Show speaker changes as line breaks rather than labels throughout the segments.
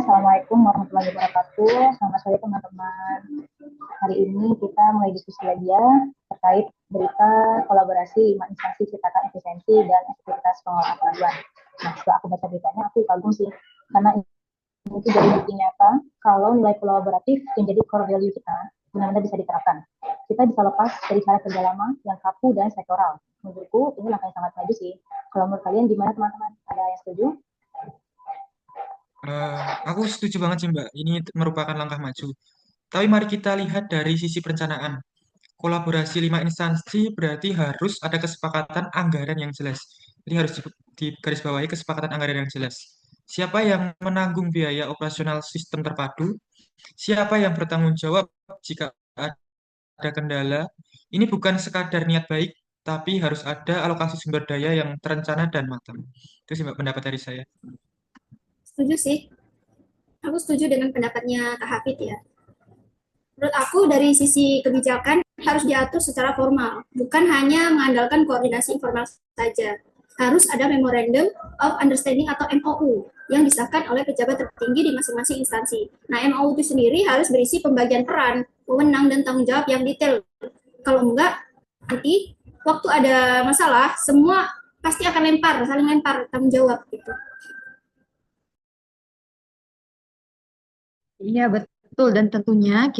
Assalamualaikum warahmatullahi wabarakatuh. Selamat sore teman-teman. Hari ini kita mulai diskusi lagi ya terkait berita kolaborasi 5 instansi ciptakan efisiensi dan efektivitas pengelolaan pengaduan. Nah, setelah aku baca beritanya, aku kagum sih, karena itu jadi bukti nyata kalau nilai kolaboratif yang jadi core value kita benar-benar bisa diterapkan. Kita bisa lepas dari cara kerja lama yang kaku dan sektoral. Menurutku ini langkah yang sangat maju sih. Kalau menurut kalian gimana teman-teman? Ada yang setuju?
Aku setuju banget sih Mbak. Ini merupakan langkah maju. Tapi mari kita lihat dari sisi perencanaan. Kolaborasi 5 instansi berarti harus ada kesepakatan anggaran yang jelas. Jadi harus digarisbawahi kesepakatan anggaran yang jelas. Siapa yang menanggung biaya operasional sistem terpadu? Siapa yang bertanggung jawab jika ada kendala? Ini bukan sekadar niat baik, tapi harus ada alokasi sumber daya yang terencana dan matang. Itu sih Mbak pendapat dari saya.
Setuju sih. Aku setuju dengan pendapatnya Kak Hafid ya. Menurut aku dari sisi kebijakan harus diatur secara formal, bukan hanya mengandalkan koordinasi informal saja. Harus ada Memorandum of Understanding atau MOU yang disahkan oleh pejabat tertinggi di masing-masing instansi. Nah, MOU itu sendiri harus berisi pembagian peran, wewenang, dan tanggung jawab yang detail. Kalau enggak, nanti waktu ada masalah, semua pasti akan saling lempar tanggung jawab gitu.
Iya, betul. Eh, dan tentunya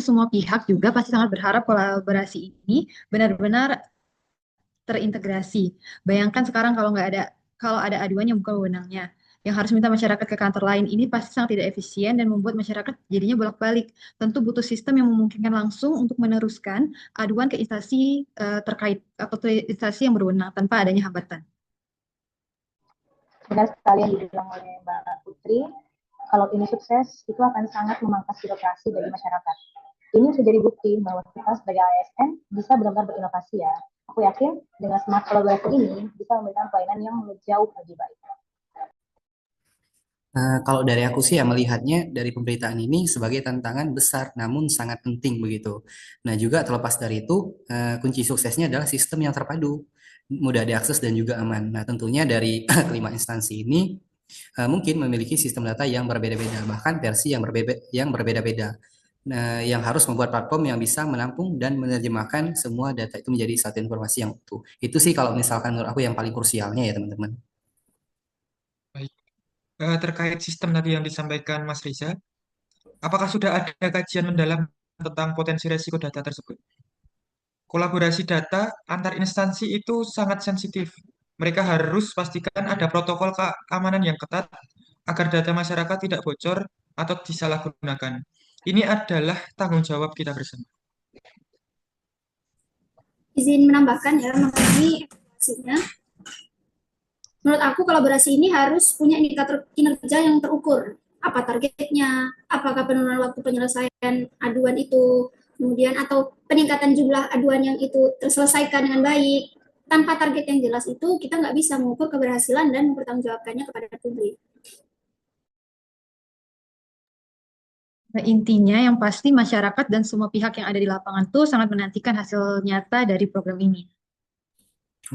semua pihak juga pasti sangat berharap kolaborasi ini benar-benar terintegrasi. Bayangkan sekarang kalau ada aduan yang bukan wewenangnya, yang harus minta masyarakat ke kantor lain ini pasti sangat tidak efisien dan membuat masyarakat jadinya bolak-balik. Tentu butuh sistem yang memungkinkan langsung untuk meneruskan aduan ke instansi terkait atau ke instansi yang berwenang tanpa adanya hambatan.
Benar sekali yang dibilang oleh Mbak Putri, kalau ini sukses, itu akan sangat memangkas birokrasi bagi masyarakat. Ini sudah jadi bukti bahwa kita sebagai ASN bisa benar-benar berinovasi ya. Aku yakin dengan smart kolaborasi ini bisa memberikan pelayanan yang jauh lebih baik.
Kalau dari aku sih ya melihatnya dari pemberitaan ini sebagai tantangan besar namun sangat penting begitu. Nah juga terlepas dari itu kunci suksesnya adalah sistem yang terpadu, mudah diakses dan juga aman. Nah tentunya dari kelima instansi ini mungkin memiliki sistem data yang berbeda-beda bahkan versi yang berbeda-beda. Nah, yang harus membuat platform yang bisa menampung dan menerjemahkan semua data itu menjadi satu informasi yang utuh. Itu sih kalau misalkan menurut aku yang paling krusialnya ya teman-teman.
Baik. Terkait sistem tadi yang disampaikan Mas Riza, apakah sudah ada kajian mendalam tentang potensi resiko data tersebut? Kolaborasi data antar instansi itu sangat sensitif. Mereka harus pastikan ada protokol keamanan yang ketat agar data masyarakat tidak bocor atau disalahgunakan. Ini adalah tanggung jawab kita bersama.
Izin menambahkan ya mengenai evaluasinya. Menurut aku kolaborasi ini harus punya indikator kinerja yang terukur. Apa targetnya, apakah penurunan waktu penyelesaian aduan itu, kemudian atau peningkatan jumlah aduan yang itu terselesaikan dengan baik. Tanpa target yang jelas itu, kita nggak bisa mengukur keberhasilan dan mempertanggungjawabkannya kepada publik.
Nah, intinya yang pasti masyarakat dan semua pihak yang ada di lapangan tuh sangat menantikan hasil nyata dari program ini.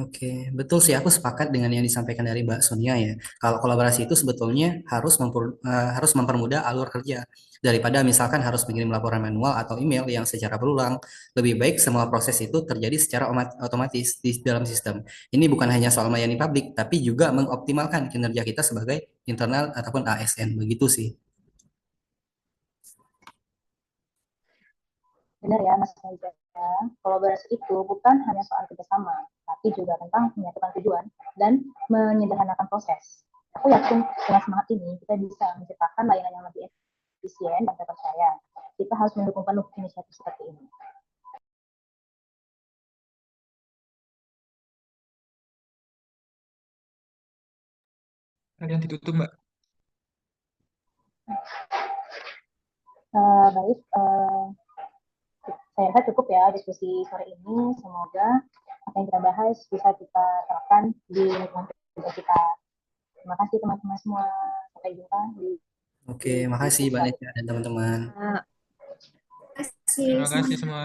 Oke, betul sih aku sepakat dengan yang disampaikan dari Mbak Sonia ya. Kalau kolaborasi itu sebetulnya harus mempermudah alur kerja daripada misalkan harus mengirim laporan manual atau email yang secara berulang. Lebih baik semua proses itu terjadi secara otomatis di dalam sistem. Ini bukan hanya soal melayani publik, tapi juga mengoptimalkan kinerja kita sebagai internal ataupun ASN. Begitu sih.
Benar ya, Mas Reza. Kolaborasi itu bukan hanya soal kerjasama, tapi juga tentang menyatukan tujuan dan menyederhanakan proses. Aku yakin dengan semangat ini kita bisa menciptakan layanan yang lebih efisien dan terpercaya. Kita harus mendukung penuh inisiatif seperti ini.
Kalian ditutup, Mbak.
Baik, saya rasa cukup ya diskusi sore ini. Semoga apa yang kita bahas bisa kita terapkan di lingkungan kerja kita. Terima kasih teman-teman semua. Sampai jumpa di
Oke, makasih
diskusi
Mbak Nesya
selanjutnya.
dan teman-teman.
Nah,
Terima kasih
Terima kasih
semuanya.
semua.